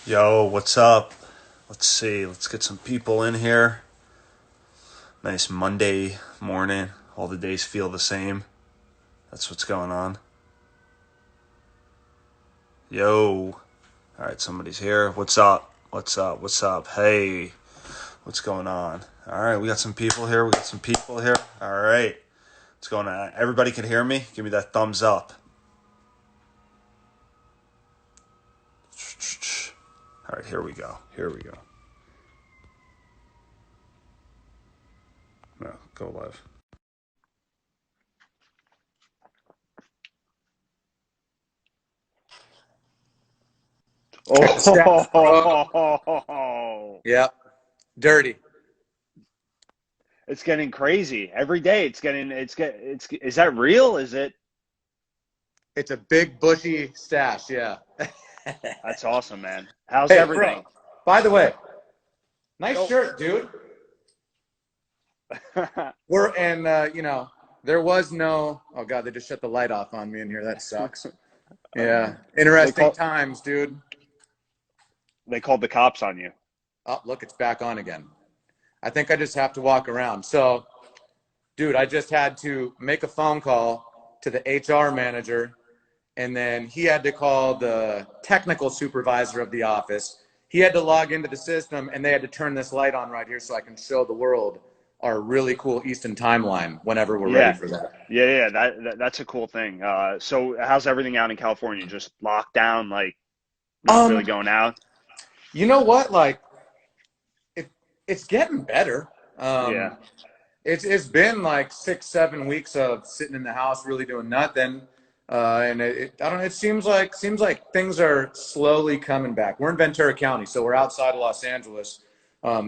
Yo, what's up? Let's see. Let's get some people in here. Nice Monday morning. All the days feel the same. That's what's going on. Yo. All right, somebody's here. What's up? What's up? What's up? Hey. What's going on? All right, we got some people here. All right. What's going on? Everybody can hear me? Give me that thumbs up. All right, here we go. No, go live. Stats, bro. Oh, Yep. Dirty. it's getting crazy every day. Is that real? Is it? It's a big bushy stash, yeah. That's awesome, man. How's Hey, everything? bro. By the way, nice shirt, dude. There was no. Oh God, they just shut the light off on me in here. That sucks. Yeah. Interesting times, dude. They called the cops on you. Oh, look, it's back on again. I think I just have to walk around. So, dude, I just had to make a phone call to the HR manager, and then he had to call the technical supervisor of the office. He had to log into the system, and they had to turn this light on right here so I can show the world our really cool Easton timeline whenever we're ready for that. Yeah. That's a cool thing. So how's everything out in California? Just locked down, like not really going out? You know what? Like, it's getting better. Yeah. It's been like 6-7 weeks of sitting in the house, really doing nothing. And I don't know. It seems like things are slowly coming back. We're in Ventura County, so we're outside of Los Angeles.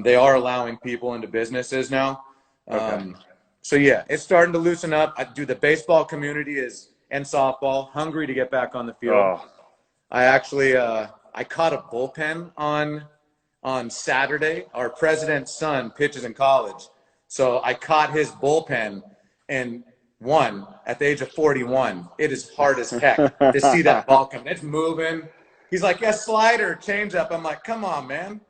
They are allowing people into businesses now. Okay. So yeah, it's starting to loosen up. The baseball community and softball hungry to get back on the field. Oh, I actually I caught a bullpen on Saturday. Our president's son pitches in college, so I caught his bullpen and won at the age of 41. It is hard as heck to see that ball come. It's moving. He's like, yeah, slider, change up. I'm like, come on, man.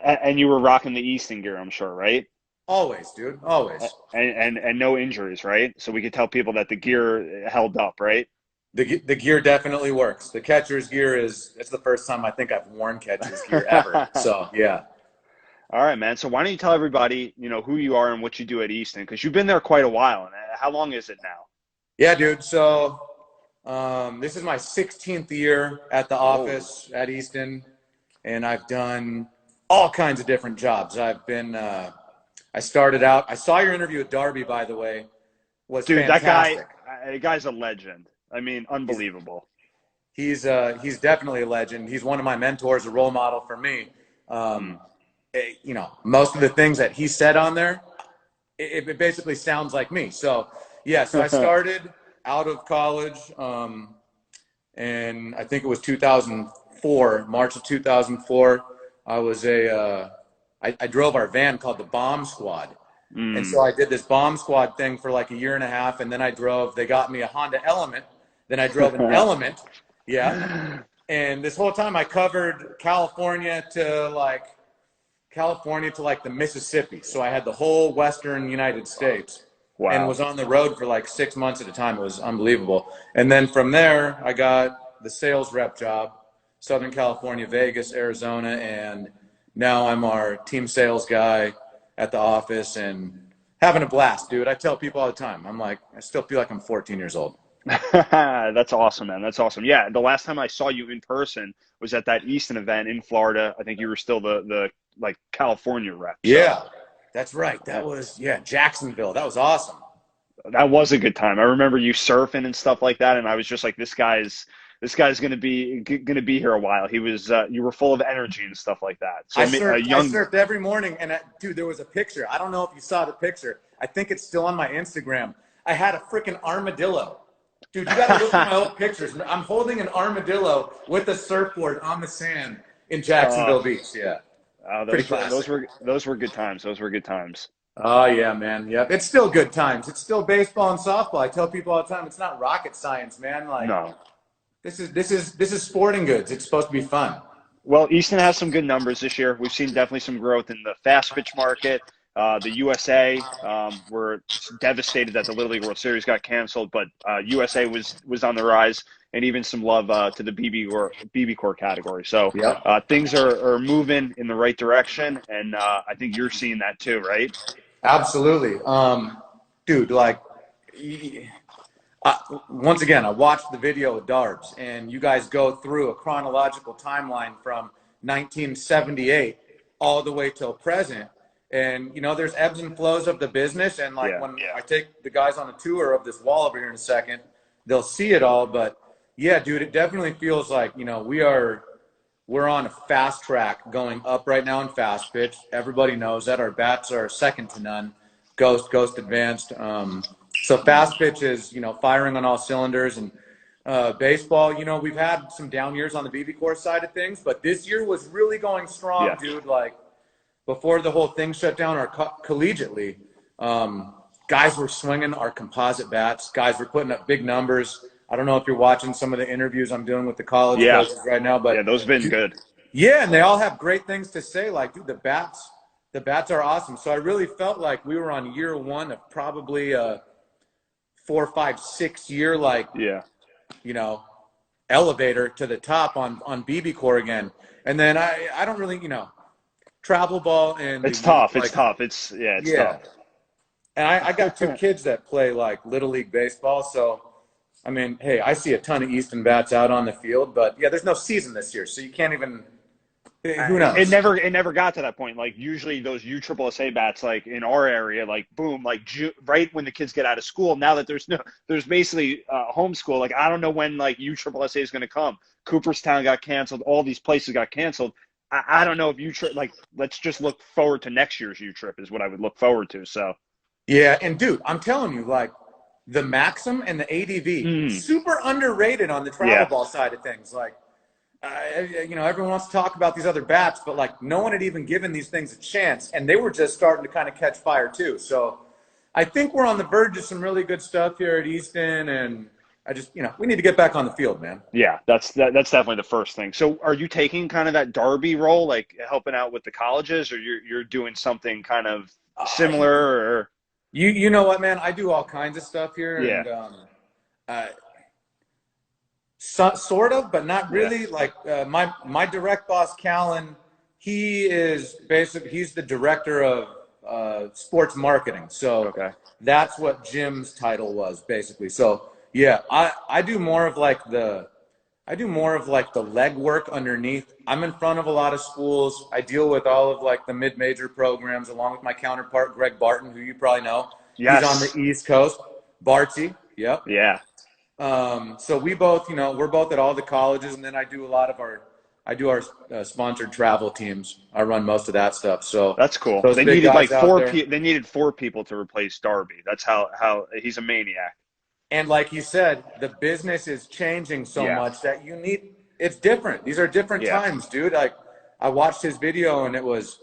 and you were rocking the Easton gear, I'm sure, right? Always, dude. Always. And no injuries, right? So we could tell people that the gear held up, right? The gear definitely works. The catcher's gear it's the first time I think I've worn catcher's gear ever. So yeah. All right, man. So why don't you tell everybody, who you are and what you do at Easton? Because you've been there quite a while. And how long is it now? Yeah, dude. So this is my 16th year at the office at Easton, and I've done all kinds of different jobs. I started out. I saw your interview with Darby, by the way. Was Dude, fantastic. that guy's a legend. I mean, unbelievable. He's definitely a legend. He's one of my mentors, a role model for me. Most of the things that he said on there, it basically sounds like me. So yeah, so I started out of college, and I think it was 2004, March of 2004. I drove our van called the Bomb Squad. And so I did this Bomb Squad thing for like a year and a half, and then they got me a Honda Element. Then I drove an Element, yeah. And this whole time I covered California to like the Mississippi. So I had the whole Western United States. Wow. And was on the road for like 6 months at a time. It was unbelievable. And then from there, I got the sales rep job, Southern California, Vegas, Arizona, and now I'm our team sales guy at the office and having a blast, dude. I tell people all the time, I'm like, I still feel like I'm 14 years old. That's awesome, man. That's awesome. Yeah, the last time I saw you in person was at that Easton event in Florida. I think you were still the like California rep. So. Yeah, that's right. That was Jacksonville. That was awesome. That was a good time. I remember you surfing and stuff like that, and I was just like, this guy's gonna be here a while. He was you were full of energy and stuff like that. So I surfed every morning, and dude, there was a picture. I don't know if you saw the picture. I think it's still on my Instagram. I had a freaking armadillo. Dude, you got to look at my old pictures. I'm holding an armadillo with a surfboard on the sand in Jacksonville Beach. Yeah. Those were good times. Those were good times. Oh yeah, man. Yep. It's still good times. It's still baseball and softball. I tell people all the time, it's not rocket science, man. Like, no. This is sporting goods. It's supposed to be fun. Well, Easton has some good numbers this year. We've seen definitely some growth in the fast pitch market. The USA, were devastated that the Little League World Series got canceled, but USA was on the rise, and even some love to the BB core category. So Yep. things are moving in the right direction, and I think you're seeing that too, right? Absolutely. Dude, like, once again, I watched the video of Darbs, and you guys go through a chronological timeline from 1978 all the way till present. And, you know, there's ebbs and flows of the business. And, like, when I take the guys on a tour of this wall over here in a second, they'll see it all. But, yeah, dude, it definitely feels like, you know, we're on a fast track going up right now in fast pitch. Everybody knows that. Our bats are second to none. Ghost advanced. So fast pitch is, you know, firing on all cylinders. And baseball, you know, we've had some down years on the BB core side of things, but this year was really going strong, dude. Like, before the whole thing shut down, our collegiately, guys were swinging our composite bats. Guys were putting up big numbers. I don't know if you're watching some of the interviews I'm doing with the college coaches right now, but those have been good. Yeah, and they all have great things to say. Like, dude, the bats are awesome. So I really felt like we were on year one of probably a 4, 5, 6 year, like, you know, elevator to the top on BB core again. And then I don't really, you know, travel ball and it's tough. Like, it's tough. It's tough. And I got 2 kids that play like little league baseball, so I mean, hey, I see a ton of Easton bats out on the field, but yeah, there's no season this year, so you can't even. Who knows? It never got to that point. Like, usually those USSSA bats, like in our area, like boom, like right when the kids get out of school. Now that there's basically homeschool. Like, I don't know when like USSSA is going to come. Cooperstown got canceled. All these places got canceled. I don't know if like, let's just look forward to next year's U-Trip is what I would look forward to. So. Yeah, and dude, I'm telling you, like, the Maxim and the ADV, super underrated on the travel ball side of things. Like, you know, everyone wants to talk about these other bats, but like, no one had even given these things a chance, and they were just starting to kind of catch fire too. So I think we're on the verge of some really good stuff here at Easton, and I just, you know, we need to get back on the field, man. Yeah, that's definitely the first thing. So are you taking kind of that Darby role, like helping out with the colleges, or you're doing something kind of similar, or? You know what, man? I do all kinds of stuff here. Yeah. And, sort of, but not really. Yeah. Like, my direct boss, Callan, he's the director of sports marketing. So that's what Jim's title was, basically. So yeah, I do more of like the legwork underneath. I'm in front of a lot of schools. I deal with all of like the mid-major programs, along with my counterpart, Greg Barton, who you probably know. Yes. He's on the East Coast. Bartsy. Yep. Yeah. So we both, you know, we're both at all the colleges, and then I do our sponsored travel teams. I run most of that stuff. So that's cool. They needed like they needed 4 people to replace Darby. That's how he's a maniac. And like you said, the business is changing so much that it's different. These are different times, dude. Like, I watched his video, and it was,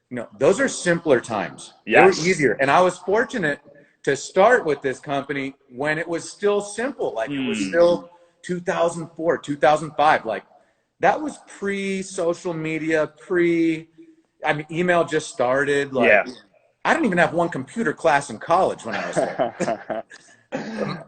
you know, those are simpler times. Yes. They were easier. And I was fortunate to start with this company when it was still simple. Like, it was still 2004, 2005. Like, that was pre-social media, email just started. Like, I didn't even have one computer class in college when I was there.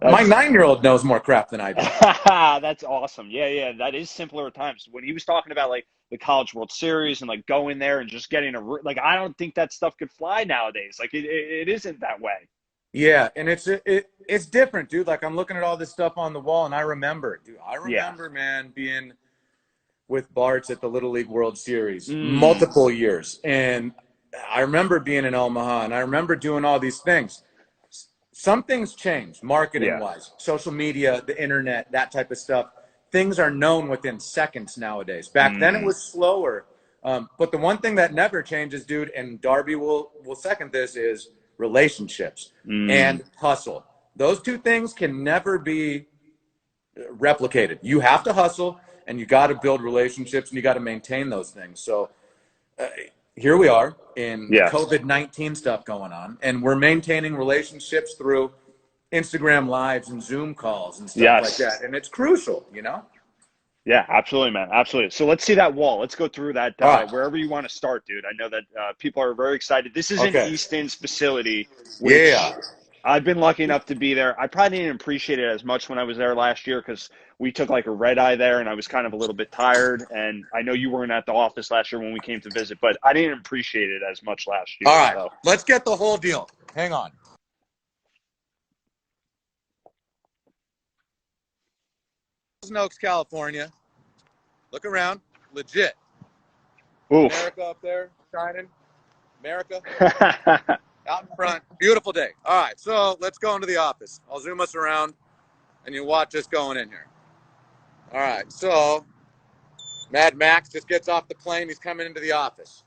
My 9-year-old knows more crap than I do. That's awesome. Yeah, that is simpler at times. When he was talking about like the College World Series and like going there and just getting like, I don't think that stuff could fly nowadays. Like, it isn't that way. Yeah, and it's different, dude. Like, I'm looking at all this stuff on the wall, and I remember, man, being with Bart's at the Little League World Series multiple years, and I remember being in Omaha, and I remember doing all these things. Some things changed marketing-wise, social media, the internet, that type of stuff. Things are known within seconds nowadays. Back then, it was slower. But the one thing that never changes, dude, and Darby will second this, is relationships and hustle. Those 2 things can never be replicated. You have to hustle, and you got to build relationships, and you got to maintain those things. So here we are in COVID-19 stuff going on, and we're maintaining relationships through Instagram lives and Zoom calls and stuff like that. And it's crucial, you know? Yeah, absolutely, man. Absolutely. So let's see that wall. Let's go through that All right. wherever you want to start, dude. I know that people are very excited. This is in Okay. Easton's facility, Yeah. which I've been lucky enough to be there. I probably didn't appreciate it as much when I was there last year because we took like a red eye there and I was kind of a little bit tired. And I know you weren't at the office last year when we came to visit, but I didn't appreciate it as much last year. All right. So Let's get the whole deal. Hang on. Oaks, California. Look around. Legit. oof. America up there shining. America out in front. Beautiful day. All right. So let's go into the office. I'll zoom us around and you watch us going in here. All right. So Mad Max just gets off the plane. He's coming into the office.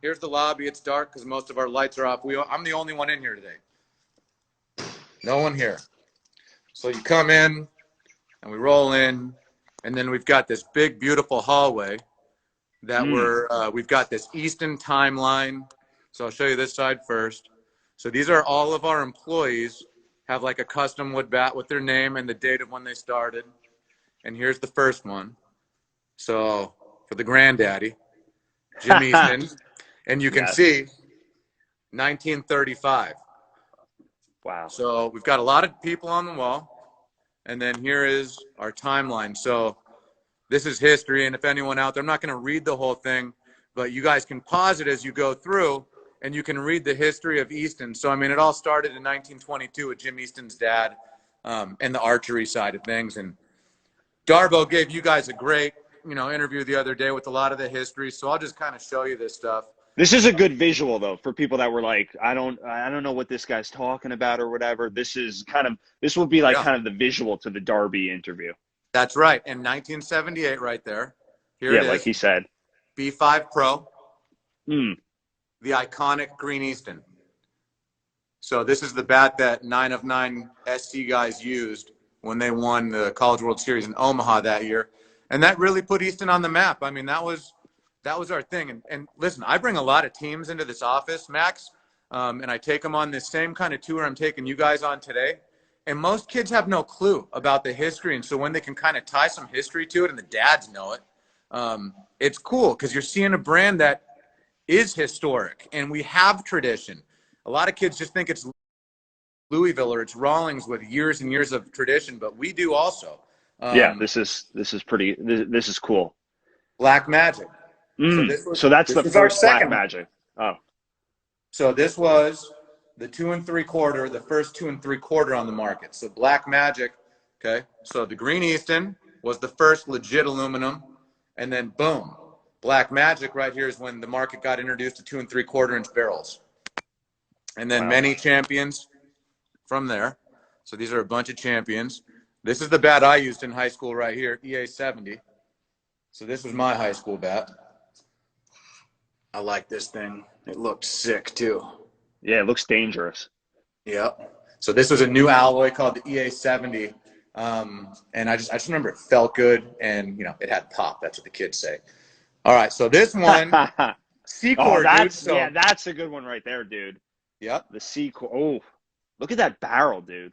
Here's the lobby. It's dark because most of our lights are off. I'm the only one in here today. No one here. So you come in and we roll in, and then we've got this big, beautiful hallway that we've got this Easton timeline. So I'll show you this side first. So these are all of our employees have like a custom wood bat with their name and the date of when they started. And here's the first one. So for the granddaddy, Jim Easton, and you can Yes. see 1935. Wow. So we've got a lot of people on the wall. And then here is our timeline. So this is history. And if anyone out there, I'm not going to read the whole thing, but you guys can pause it as you go through and you can read the history of Easton. So, I mean, it all started in 1922 with Jim Easton's dad and the archery side of things. And Darbo gave you guys a great, interview the other day with a lot of the history. So I'll just kind of show you this stuff. This is a good visual though for people that were like, I don't know what this guy's talking about or whatever. This will be like kind of the visual to the Darby interview. That's right. In 1978 right there. Here it is. Like he said. B5 Pro. The iconic Green Easton. So this is the bat that 9 of 9 SC guys used when they won the College World Series in Omaha that year. And that really put Easton on the map. I mean, that was our thing. And listen, I bring a lot of teams into this office, Max, and I take them on this same kind of tour I'm taking you guys on today. And most kids have no clue about the history. And so when they can kind of tie some history to it and the dads know it, it's cool because you're seeing a brand that is historic and we have tradition. A lot of kids just think it's Louisville or it's Rawlings with years and years of tradition, but we do also. This is cool. Black Magic. So that's the first Black Magic. Oh. So this was the 2 3/4, the first 2 3/4 on the market. So Black Magic, okay. So the Green Easton was the first legit aluminum, and then boom, Black Magic right here is when the market got introduced to 2 3/4 inch barrels, and then many champions from there. So these are a bunch of champions. This is the bat I used in high school right here, EA70. So this was my high school bat. I like this thing. It looked sick too. Yeah, it looks dangerous. Yep. So this was a new alloy called the EA70. And I just remember it felt good and, it had pop. That's what the kids say. All right. So this one, C-Core, dude. So, that's a good one right there, dude. Yep. The C-Core. Oh, look at that barrel, dude.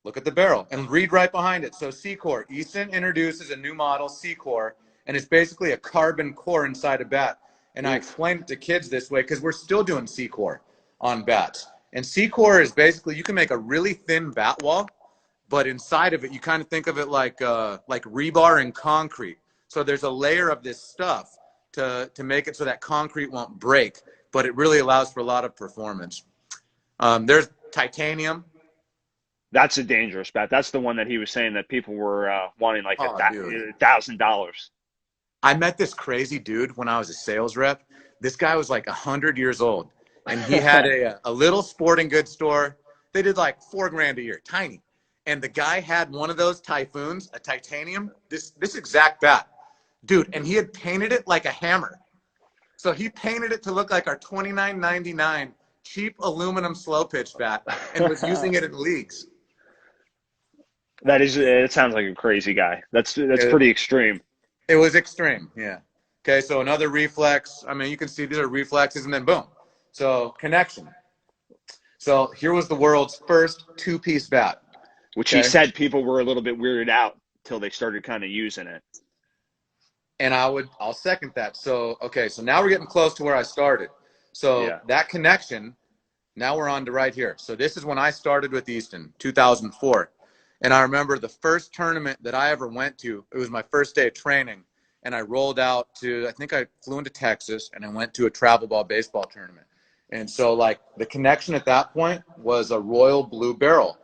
Look at the barrel and read right behind it. So C-Core, Easton introduces a new model, C-Core, and it's basically a carbon core inside a bat. And I explained it to kids this way because we're still doing C-Core on bats. And C-Core is basically, you can make a really thin bat wall, but inside of it, you kind of think of it like rebar and concrete. So there's a layer of this stuff to make it so that concrete won't break, but it really allows for a lot of performance. There's titanium. That's a dangerous bat. That's the one that he was saying that people were wanting like $1,000. I met this crazy dude when I was a sales rep. This guy was like 100 years old, and he had a little sporting goods store. They did like $4,000 a year, tiny. And the guy had one of those Typhoons, a titanium, this exact bat, dude. And he had painted it like a hammer. So he painted it to look like our $29.99 cheap aluminum slow pitch bat, and was using it in leagues. It sounds like a crazy guy. That's pretty extreme. It was extreme, yeah. Okay, so another reflex. I mean, you can see these are reflexes, and then boom. So connection. So here was the world's first 2-piece bat. Which he said people were a little bit weirded out till they started kind of using it. And I'll second that. So, okay, so now we're getting close to where I started. So Yeah. that connection, now we're on to right here. So this is when I started with Easton, 2004. And I remember the first tournament that I ever went to, it was my first day of training. And I rolled out to, I think I flew into Texas and I went to a travel ball baseball tournament. And so like the connection at that point was a Royal Blue Barrel.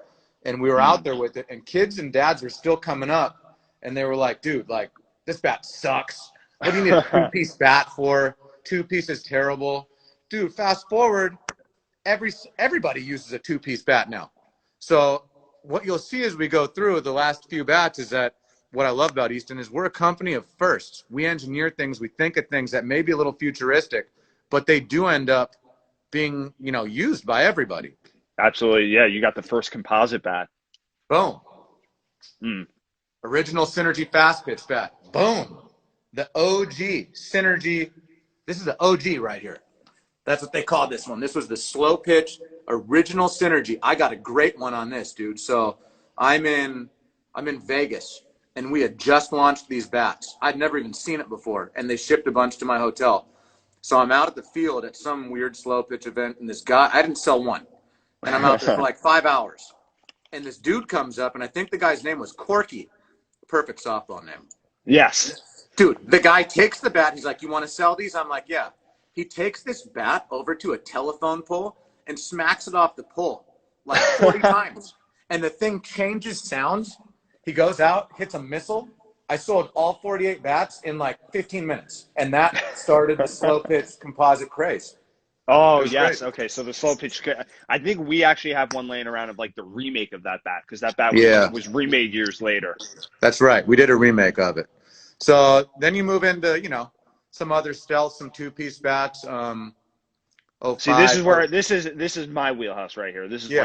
And we were out there with it, and kids and dads were still coming up and they were like, dude, like, this bat sucks. What do you need a two-piece bat for? Two-piece is terrible. Dude, fast forward, everybody uses a two-piece bat now. So what you'll see as we go through the last few bats is that what I love about Easton is we're a company of firsts. We engineer things, we think of things that may be a little futuristic, but they do end up being, you know, used by everybody. Absolutely. Yeah. You got the first composite bat. Boom. Mm. Original Synergy fast pitch bat. Boom. The OG Synergy. This is the OG right here. That's what they called this one. This was the slow pitch original Synergy. I got a great one on this, dude. So I'm in Vegas, and we had just launched these bats. I'd never even seen it before, and they shipped a bunch to my hotel. So I'm out at the field at some weird slow pitch event, and this guy, I didn't sell one, and I'm out there for like 5 hours. And this dude comes up, and I think the guy's name was Corky. Perfect softball name. Yes. Dude, the guy takes the bat. He's like, you want to sell these? I'm like, yeah. He takes this bat over to a telephone pole and smacks it off the pole like 40 times. And the thing changes sounds. He goes out, hits a missile. I sold all 48 bats in like 15 minutes. And that started the slow pitch composite craze. Oh, yes. Great. Okay. So the slow pitch, I think we actually have one laying around of like the remake of that bat, because that bat was remade years later. That's right. We did a remake of it. So then you move into, you know, some other stealth, some two-piece bats. See, this is where this is my wheelhouse right here. This is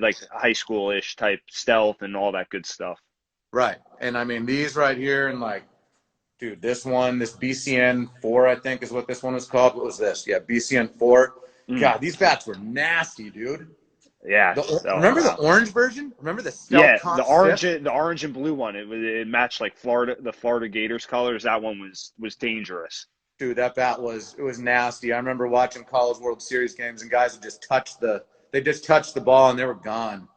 like high school-ish type stealth and all that good stuff. Right. And I mean, these right here, and like, dude, this BCN 4, I think is what this one was called. What was this? Yeah, BCN 4. God, these bats were nasty, dude. Yeah. Remember the orange version? Remember the stealth the orange and blue one. It matched like the Florida Gators colors. That one was dangerous. Dude, that bat was nasty. I remember watching College World Series games, and guys would just touch the ball and they were gone.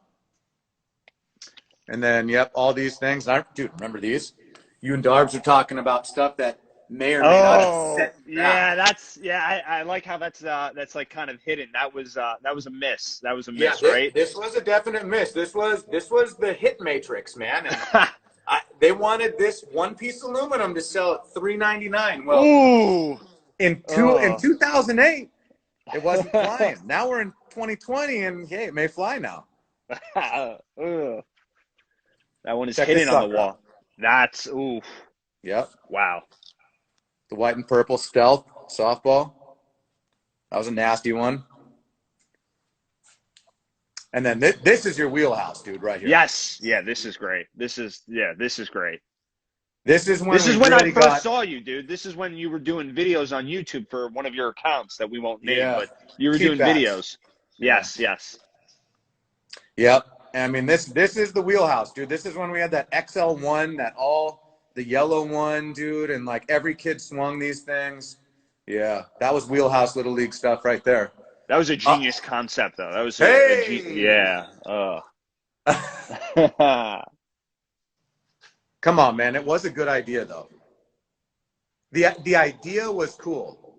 And then, yep, all these things. Dude, remember these? You and Darbs are talking about stuff that may or may not have set I like how that's like kind of hidden. That was a miss. That was a miss, right? This was a definite miss. This was the hit matrix, man. And they wanted this one piece of aluminum to sell at $3.99. Well, in 2008, it wasn't flying. Now we're in 2020, and hey, it may fly now. That one is hidden on the wall. That's oof. Yep. Wow. The white and purple stealth softball. That was a nasty one. And then this is your wheelhouse, dude, right here. Yes. Yeah, this is great. This is great. This is when I first saw you, dude. This is when you were doing videos on YouTube for one of your accounts that we won't name, but you were doing videos. Yes. Yep. I mean, this is the wheelhouse, dude. This is when we had that XL1, the yellow one, dude, and like every kid swung these things. Yeah, that was wheelhouse Little League stuff right there. That was a genius concept, though. That was Come on, man. It was a good idea, though. The idea was cool.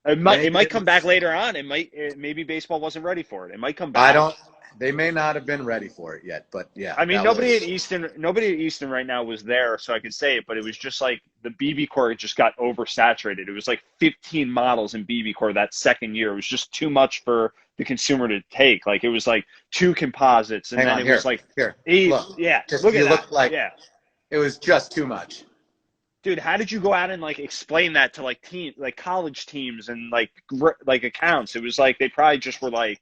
It might come back later on. Maybe baseball wasn't ready for it. It might come back. They may not have been ready for it yet, but yeah. I mean, nobody at Easton right now was there, so I could say it, but it was just like the BB core just got oversaturated. It was like 15 models in BB core that second year. It was just too much for the consumer to take. Like it was like 2 composites, and then it was like 8. Look, yeah, look at that. It was just too much. Dude, how did you go out and like explain that to like college teams and like accounts? It was like they probably just were like.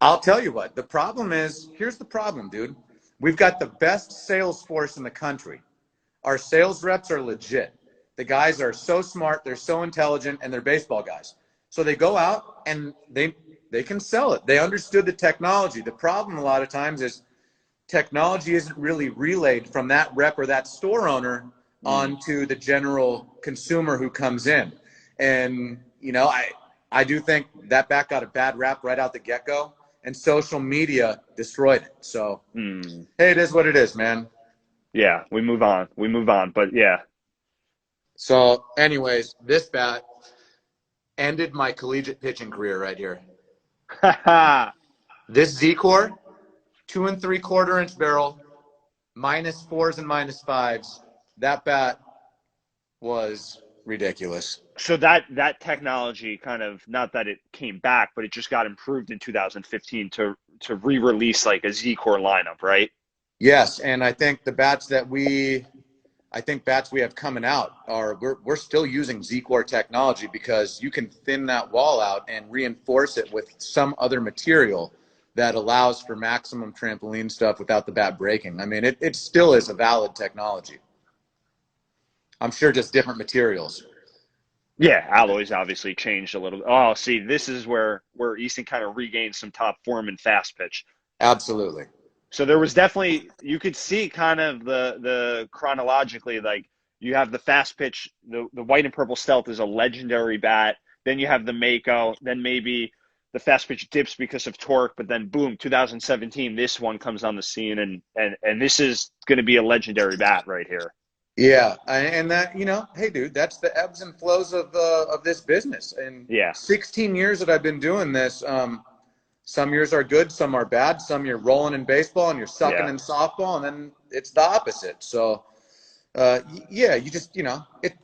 I'll tell you what, the problem is, here's the problem, dude. We've got the best sales force in the country. Our sales reps are legit. The guys are so smart, they're so intelligent, and they're baseball guys. So they go out and they can sell it. They understood the technology. The problem a lot of times is technology isn't really relayed from that rep or that store owner onto the general consumer who comes in. And, you know, I do think that bat got a bad rap right out the get-go, and social media destroyed it. So, hey, it is what it is, man. Yeah, we move on. But yeah. So, anyways, this bat ended my collegiate pitching career right here. This Z-Core, 2 3/4 inch barrel, -4s and -5s. That bat was ridiculous. So that technology kind of, not that it came back, but it just got improved in 2015 to re-release like a Z-Core lineup, right? Yes, and I think the bats that we have coming out are we're still using Z-Core technology, because you can thin that wall out and reinforce it with some other material that allows for maximum trampoline stuff without the bat breaking. I mean, it still is a valid technology. I'm sure just different materials. Yeah, alloys obviously changed a little. Oh, see, this is where Easton kind of regained some top form in fast pitch. Absolutely. So there was definitely, you could see kind of the chronologically, like you have the fast pitch, the white and purple Stealth is a legendary bat. Then you have the Mako, then maybe the fast pitch dips because of torque, but then boom, 2017, this one comes on the scene, and this is going to be a legendary bat right here. Yeah, and that, you know, hey, dude, that's the ebbs and flows of this business. And Yeah. 16 years that I've been doing this, some years are good, some are bad. Some you're rolling in baseball and you're sucking in softball, and then it's the opposite. So, yeah, you just, you know, it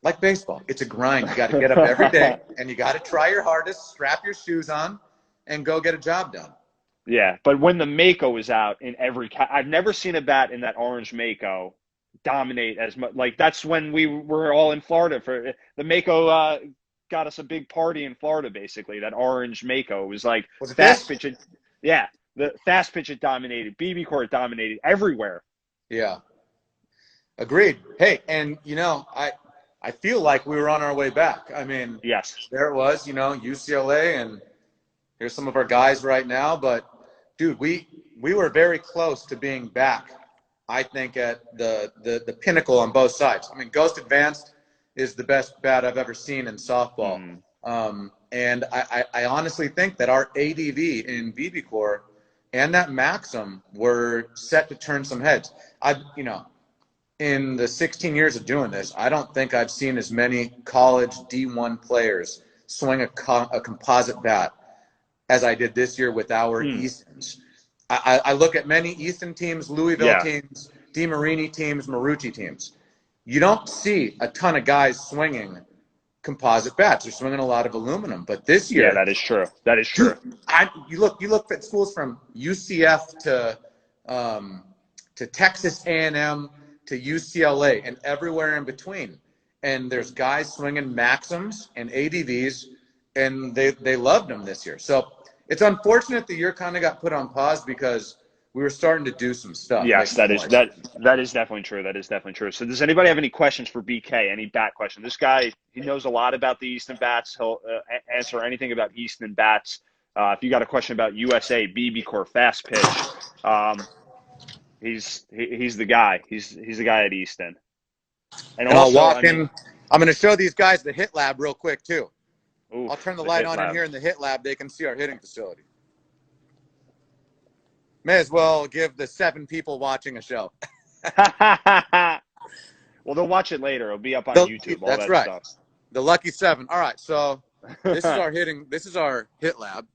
like baseball. It's a grind. You got to get up every day, and you got to try your hardest, strap your shoes on, and go get a job done. Yeah, but when the Mako was out in I've never seen a bat in that orange Mako dominate as much. Like, that's when we were all in Florida for the Mako. Got us a big party in Florida, basically. That orange Mako was like fast pitch. Yeah, the fast pitch it dominated. BB Court dominated everywhere. Yeah, agreed. Hey, and you know, I feel like we were on our way back. I mean, yes, there it was. You know, UCLA, and here's some of our guys right now. But dude, we were very close to being back. I think at the pinnacle on both sides. I mean, Ghost Advanced is the best bat I've ever seen in softball. And I honestly think that our ADV in BB Core and that Maxim were set to turn some heads. You know, in the 16 years of doing this, I don't think I've seen as many college D1 players swing a composite bat as I did this year with our Eastons. I look at many Easton teams, Louisville teams, DeMarini teams, Marucci teams. You don't see a ton of guys swinging composite bats. They're swinging a lot of aluminum. But this year, that is true. That is true. You look at schools from UCF to Texas A&M to UCLA and everywhere in between, and there's guys swinging Maxims and ADVs, and they loved them this year. So it's unfortunate the year kind of got put on pause because we were starting to do some stuff. Yes, that is definitely true. That is definitely true. So does anybody have any questions for BK? Any bat question? This guy, he knows a lot about the Easton bats. He'll answer anything about Easton bats. If you got a question about USA, BB Core, fast pitch, he's the guy. He's the guy at Easton. And also, I'll walk in. I'm going to show these guys the hit lab real quick too. Oof, I'll turn the light on in here in the hit lab. They can see our hitting facility. May as well give the 7 people watching a show. Well, they'll watch it later. It'll be up on YouTube. All that's that right. Stuff. The lucky 7. All right, so this is our hit lab.